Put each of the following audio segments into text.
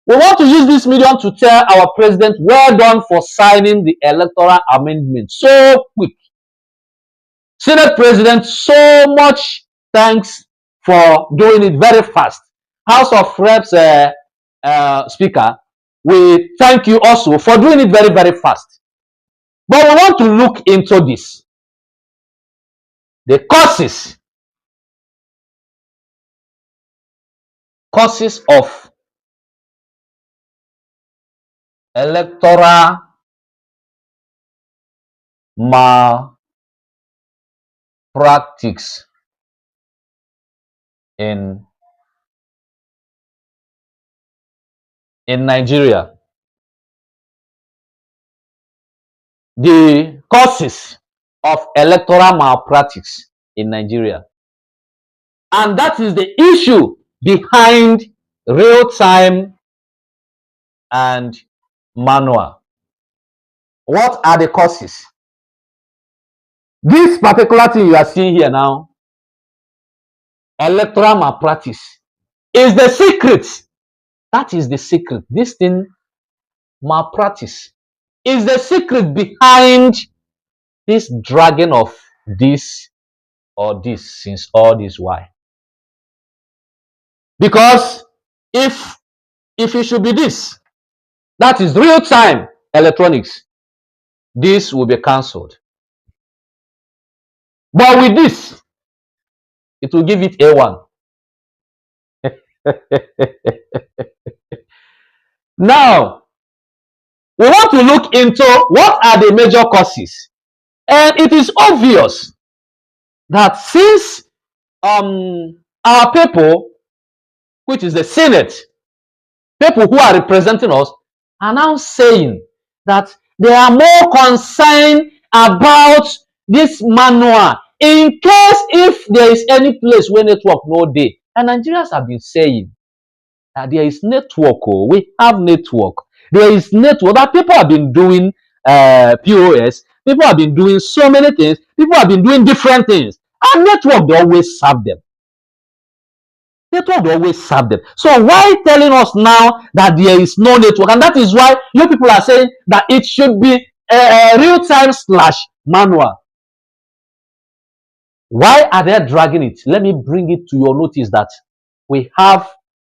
We want to use this medium to tell our president, well done for signing the electoral amendment so quick. Senate President, so much thanks for doing it very fast. House of Reps Speaker, we thank you also for doing it very, very fast. But we want to look into this. The causes of electoral malpractice in Nigeria. The causes of electoral malpractice in Nigeria. And that is the issue behind real-time and manual. What are the causes? This particular thing you are seeing here now, electoral malpractice, is the secret. That is the secret. This thing, malpractice, is the secret behind this dragging of this or this since all this. Why? Because if it should be this, that is real-time electronics, this will be cancelled. But with this, it will give it A1. Now, we want to look into what are the major causes. And it is obvious that since our people, which is the Senate, people who are representing us, are now saying that they are more concerned about this manual in case if there is any place where network no day. And Nigerians have been saying that there is network. Oh, we have network. There is network that people have been doing POS. People have been doing so many things. People have been doing different things. And network, they always serve them. Network, they always serve them. So why telling us now that there is no network? And that is why you people are saying that it should be real-time / manual. Why are they dragging it? Let me bring it to your notice that we have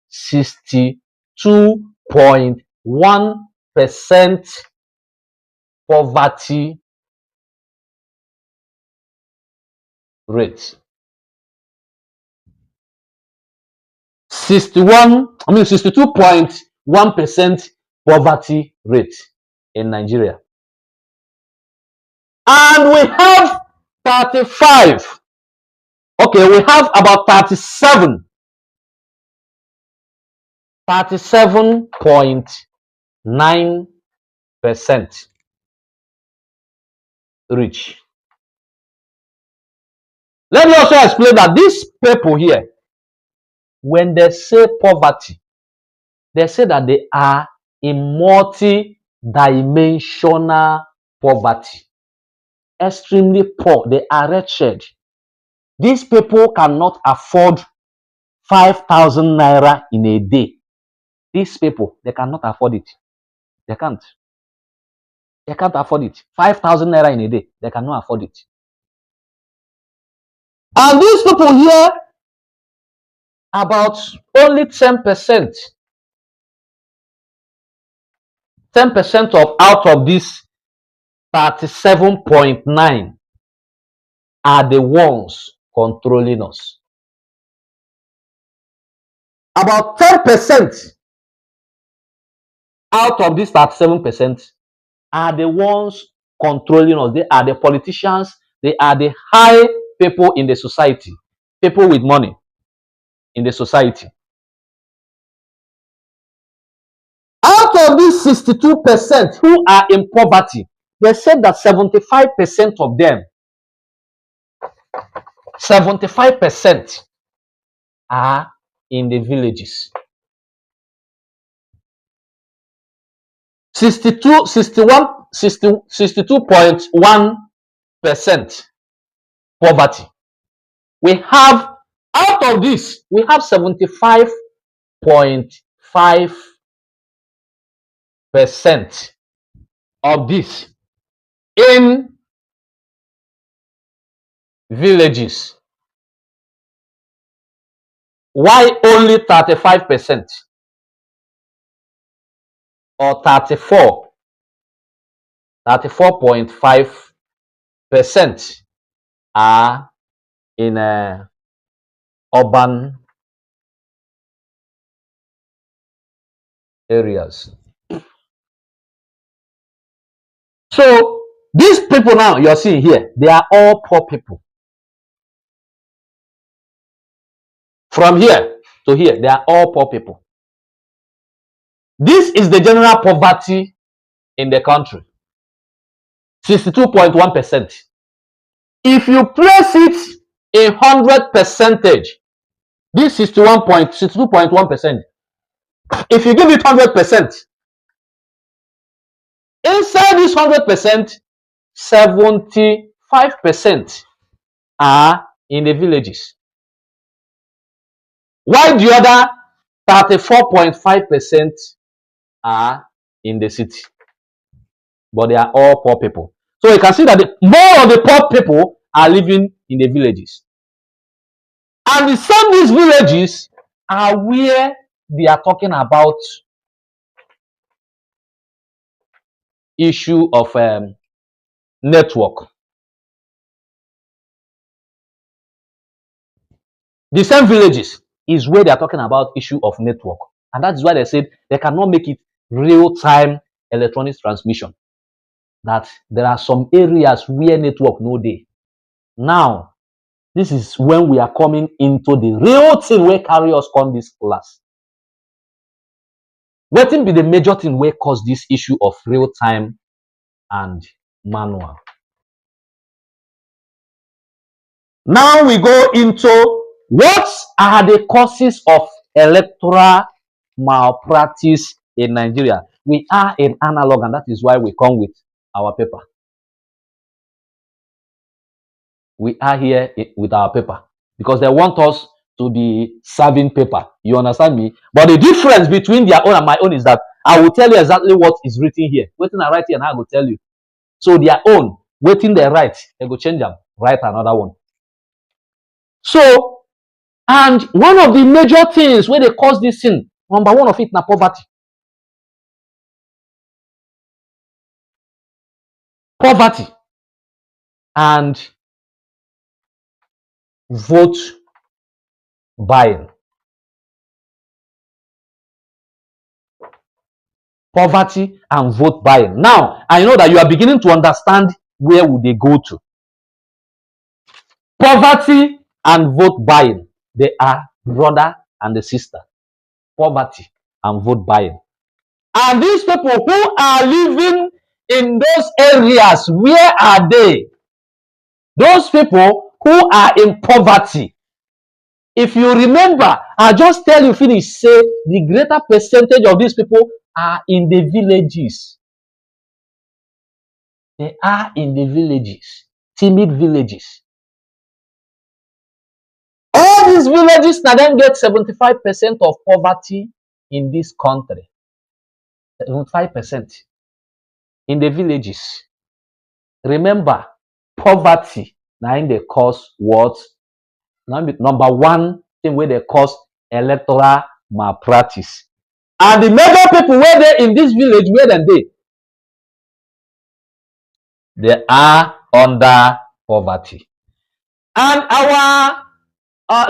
62.1% poverty rate. 62.1% poverty rate in Nigeria. And we have 35. Okay, we have about 37.9% rich. Let me also explain that these people here, when they say poverty, they say that they are in multi-dimensional poverty. Extremely poor. They are wretched. These people cannot afford 5,000 naira in a day. These people, they cannot afford it. They can't. They can't afford it. 5,000 naira in a day. They cannot afford it. And these people here, about only 10%. 10% of out of this 37.9 are the ones controlling us. About 10% out of this 37% are the ones controlling us. They are the politicians. They are the high people in the society, people with money in the society. Out of these 62% who are in poverty, they said that 75% of them, 75% are in the villages. 62.1% poverty. We have, out of this, we have 75.5% of this in villages. Why only 35% or 34.5% are in urban areas? So these people now you're seeing here, they are all poor people. From here to here, they are all poor people. This is the general poverty in the country, 62.1%. If you place it in 100 percentage, this 62.1%, if you give it 100%, inside this 100%, 75% are in the villages. While the other 34.5% are in the city. But they are all poor people. So you can see that more of the poor people are living in the villages. And some of these villages are where they are talking about issue of network. The same villages is where they are talking about issue of network. And that's why they said they cannot make it real-time electronic transmission. That there are some areas where network no day. Now, this is when we are coming into the real thing where carry us on this class. What will be the major thing where cause this issue of real time and manual? Now we go into what are the causes of electoral malpractice in Nigeria. We are in analog, and that is why we come with our paper. We are here with our paper because they want us to be serving paper. You understand me? But the difference between their own and my own is that I will tell you exactly what is written here. Waiting I write here, and I will tell you. So their own, waiting they write, they go change them, write another one. So, and one of the major things where they cause this thing, number one of it, na poverty. Poverty and vote buying. Poverty and vote buying. Now, I know that you are beginning to understand where would they go to. Poverty and vote buying, they are brother and the sister. Poverty and vote buying. And these people who are living in those areas, where are they? Those people who are in poverty. If you remember, I just tell you finish, say the greater percentage of these people are in the villages. They are in the villages, timid villages. All these villages now then get 75% of poverty in this country. 75% in the villages. Remember, poverty now in the cause what? Number one thing where they cause electoral malpractice. And the major people where they in this village, where than they are under poverty. And our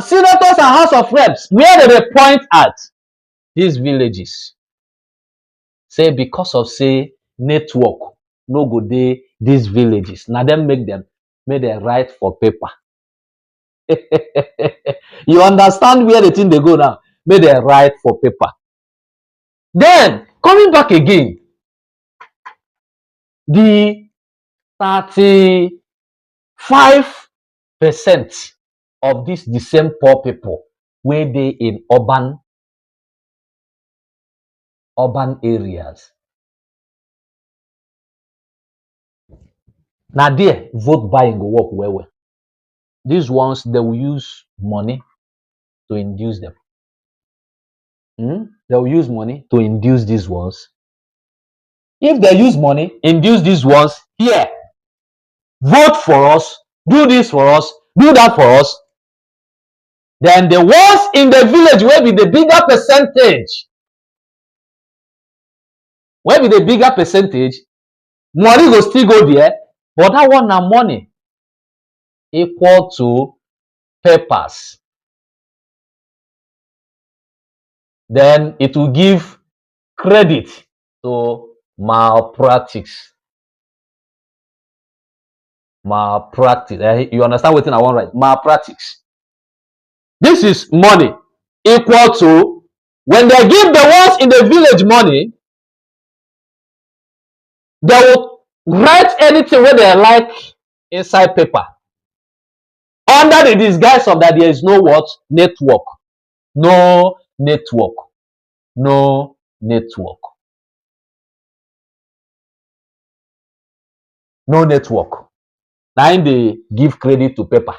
senators and House of Reps, where they point at these villages, say because of say network no go dey these villages. Now them make them write for paper. You understand where the thing they go now? May they write for paper. Then coming back again, the 35% of this the same poor people where they in urban areas. Now there vote buying go work well. These ones they will use money to induce them. They will use money to induce these ones. If they use money, induce these ones here, vote for us, do this for us, do that for us, then the ones in the village will be the bigger percentage. Will be the bigger percentage. Money will still go there, but that one na money equal to papers. Then it will give credit to malpractice. Malpractice. You understand what I want, right? Malpractice. This is money equal to, when they give the ones in the village money, they will write anything where they like inside paper, under the disguise of that there is no what? Network. No network. No network. No network. Now they give credit to paper.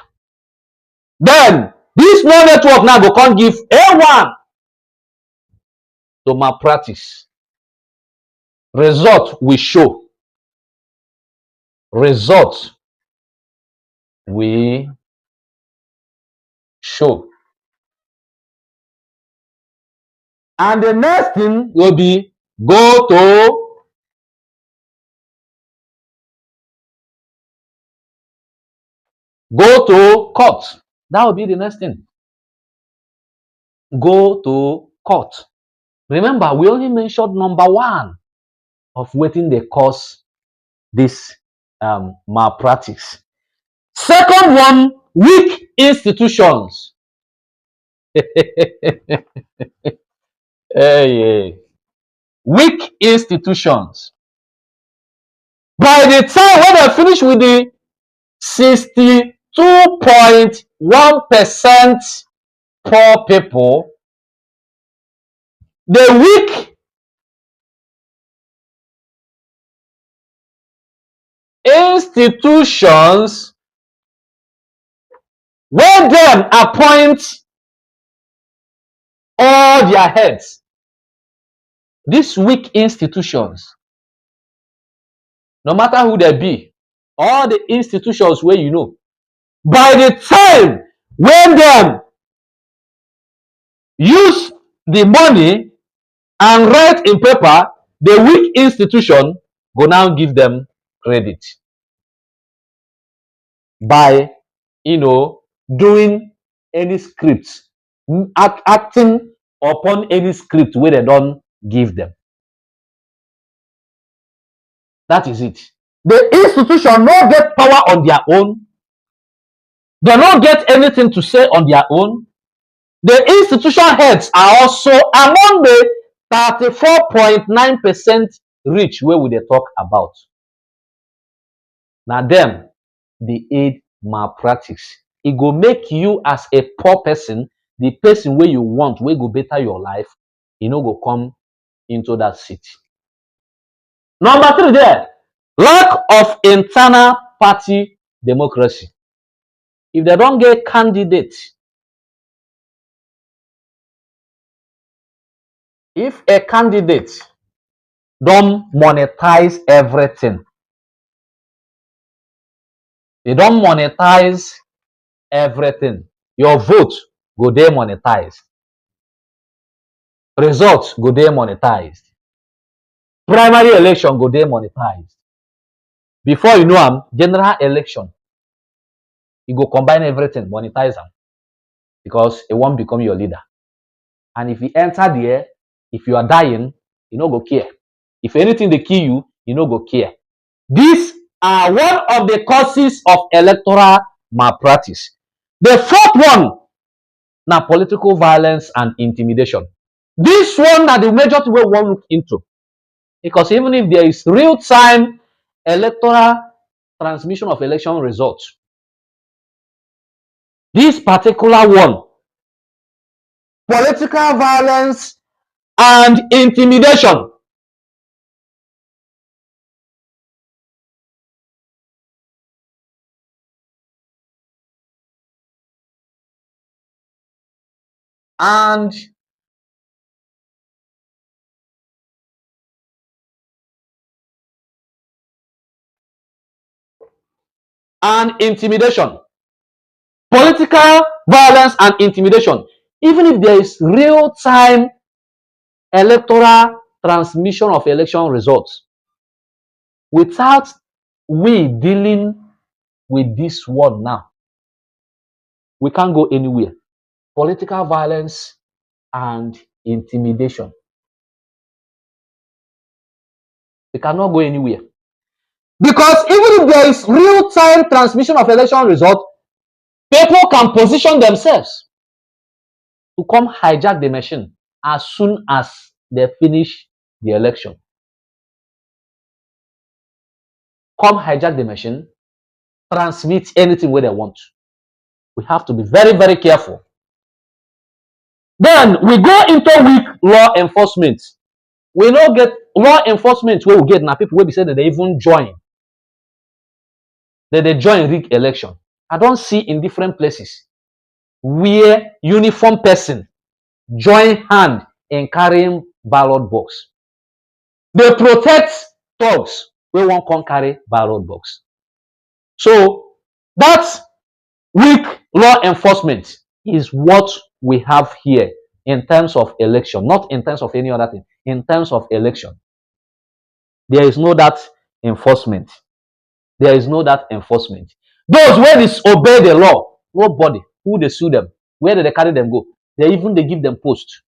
Then this no network now go come give A1 to malpractice. Result we show. Result we show. And the next thing will be go to court. That will be the next thing. Go to court. Remember, we only mentioned number one of waiting they cause this malpractice. Second one, weak institutions. Hey, weak institutions. By the time when they finish with the 62.1% poor people, the weak institutions will then appoint all their heads. These weak institutions, no matter who they be, all the institutions where you know, by the time when them use the money and write in paper, the weak institution go now give them credit by doing any script, acting upon any script where they don't give them. That is it. The institution no get power on their own. They don't get anything to say on their own. The institution heads are also among the 34.9% rich where we they talk about. Now them, the aid malpractice. It go make you as a poor person, the person where you want, where go better your life, go come into that seat. Number three there, lack of internal party democracy. If they don't get candidates, if a candidate don't monetize everything, they don't monetize everything, your vote go there monetized, results go there monetized, primary election go there monetized. Before you know them, general election, you go combine everything, monetize them, because it won't become your leader. And if you enter there, if you are dying, you no go care. If anything they kill you, you no go care. These are one of the causes of electoral malpractice. The fourth one, now political violence and intimidation. This one are the major thing we want to look into, because even if there is real-time electoral transmission of election results, this particular one, political violence and intimidation, and and intimidation. Political violence and intimidation. Even if there is real-time electoral transmission of election results, without we dealing with this one now, we can't go anywhere. Political violence and intimidation. We cannot go anywhere. Because even if there is real-time transmission of election results, people can position themselves to come hijack the machine as soon as they finish the election. Come hijack the machine, transmit anything where they want. We have to be very, very careful. Then we go into weak law enforcement. We don't get law enforcement where we get now people will be saying that they even join. That they join rig election. I don't see in different places where uniform person join hand in carrying ballot box. They protect thugs wey wan come carry ballot box. So that weak law enforcement is what we have here in terms of election, not in terms of any other thing. In terms of election, there is no that enforcement. There is no that enforcement. Those wey disobey the law, nobody who dey sue them, where do they carry them go? They give them post.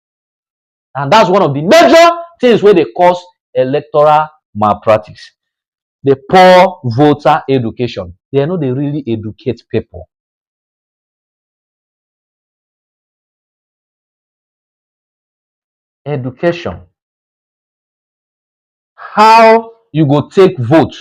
And that's one of the major things where they cause electoral malpractice. The poor voter education. They know they really educate people. Education. How you go take vote,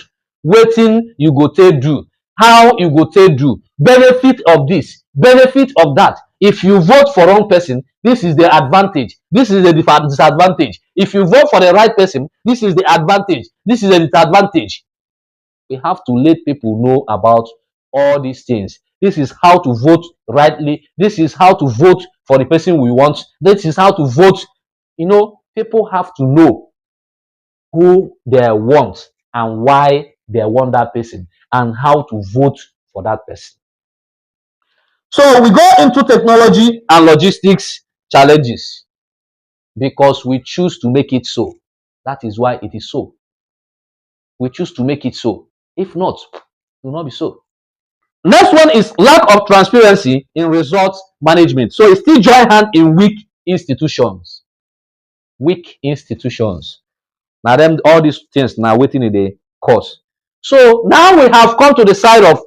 wetin you go take do, how you go take do, benefit of this, benefit of that. If you vote for wrong person, this is the advantage, this is the disadvantage. If you vote for the right person, this is the advantage, this is the disadvantage. We have to let people know about all these things. This is how to vote rightly, this is how to vote for the person we want, this is how to vote. People have to know who they want and why they want that person and how to vote for that person. So we go into technology and logistics challenges because we choose to make it so. That is why it is so. We choose to make it so. If not, it will not be so. Next one is lack of transparency in results management. So it still join hand in weak institutions. Weak institutions. Now them all these things now waiting in the course. So now we have come to the side of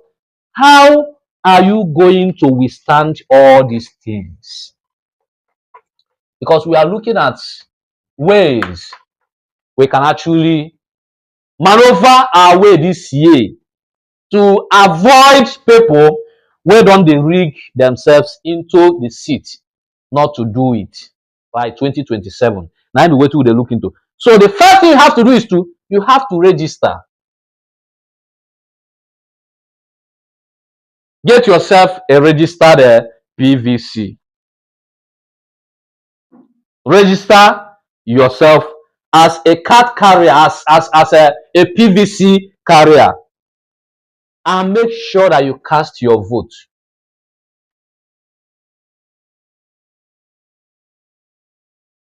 how are you going to withstand all these things? Because we are looking at ways we can actually maneuver our way this year to avoid people wey don dey rig themselves into the seat not to do it by 2027. Now be wetin we dey look into. So the first thing you have to do is you have to register. Get yourself a registered PVC. Register yourself as a card carrier, as a PVC carrier, and make sure that you cast your vote.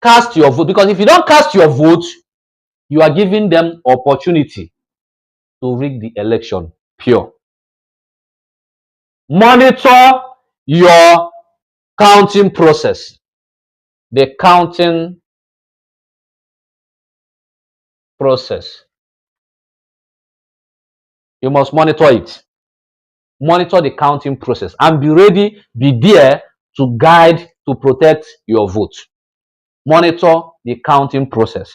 Cast your vote, because if you don't cast your vote, you are giving them opportunity to rig the election. Pure. Monitor your counting process. The counting process. You must monitor it. Monitor the counting process and be ready, be there to guide, to protect your vote. Monitor the counting process.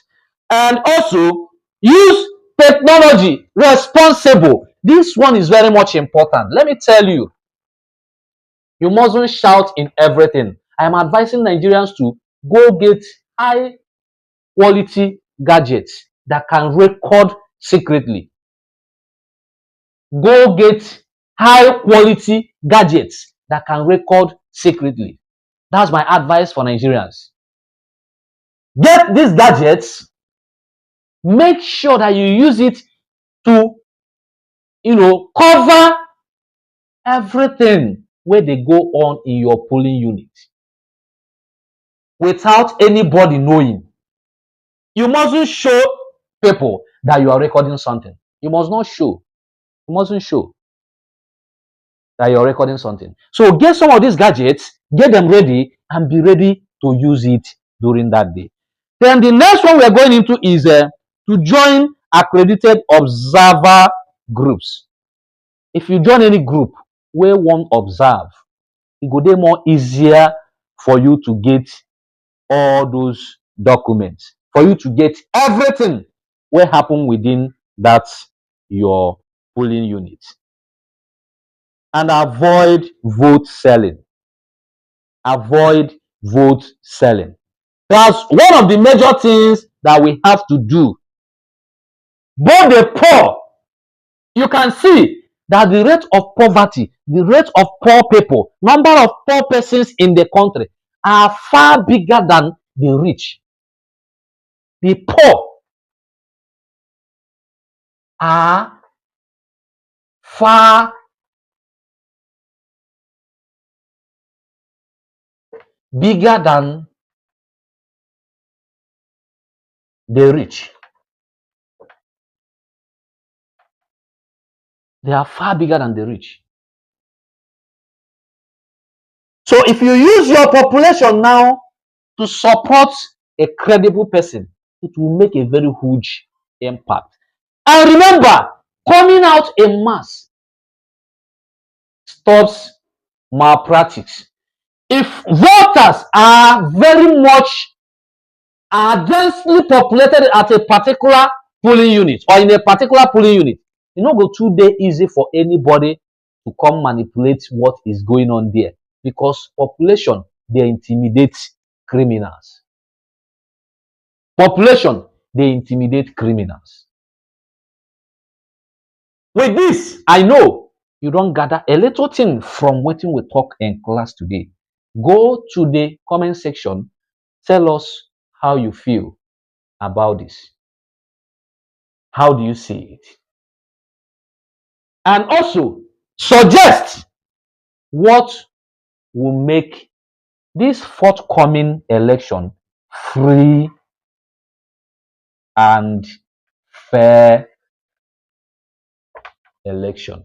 And also use technology responsible. This one is very much important. Let me tell you, you mustn't shout in everything. I am advising Nigerians to go get high quality gadgets that can record secretly. Go get high quality gadgets that can record secretly. That's my advice for Nigerians. Get these gadgets, make sure that you use it to cover everything where they go on in your polling unit without anybody knowing. You mustn't show people that you are recording something. You must not show. You mustn't show that you're recording something. So get some of these gadgets, get them ready, and be ready to use it during that day. Then the next one we're going into is to join accredited observer groups. If you join any group where one observe, it go dey more easier for you to get all those documents, for you to get everything what happen within that your polling unit. And avoid vote selling. Avoid vote selling. That's one of the major things that we have to do. Both the poor, you can see that the rate of poverty, the rate of poor people, number of poor persons in the country are far bigger than the rich. The poor are far bigger than the rich. They are far bigger than the rich. So if you use your population now to support a credible person, it will make a very huge impact. And remember, coming out en mass stops malpractice. If voters are very much densely populated at a particular polling unit or in a particular polling unit, e no go too dey easy for anybody to come manipulate what is going on there, because population dey intimidate criminals. Population dey intimidate criminals. With this, I know you don gather a little thing from wetin we talk in class today. Go to the comment section, tell us how you feel about this. How do you see it? And also suggest what will make this forthcoming election free and fair election.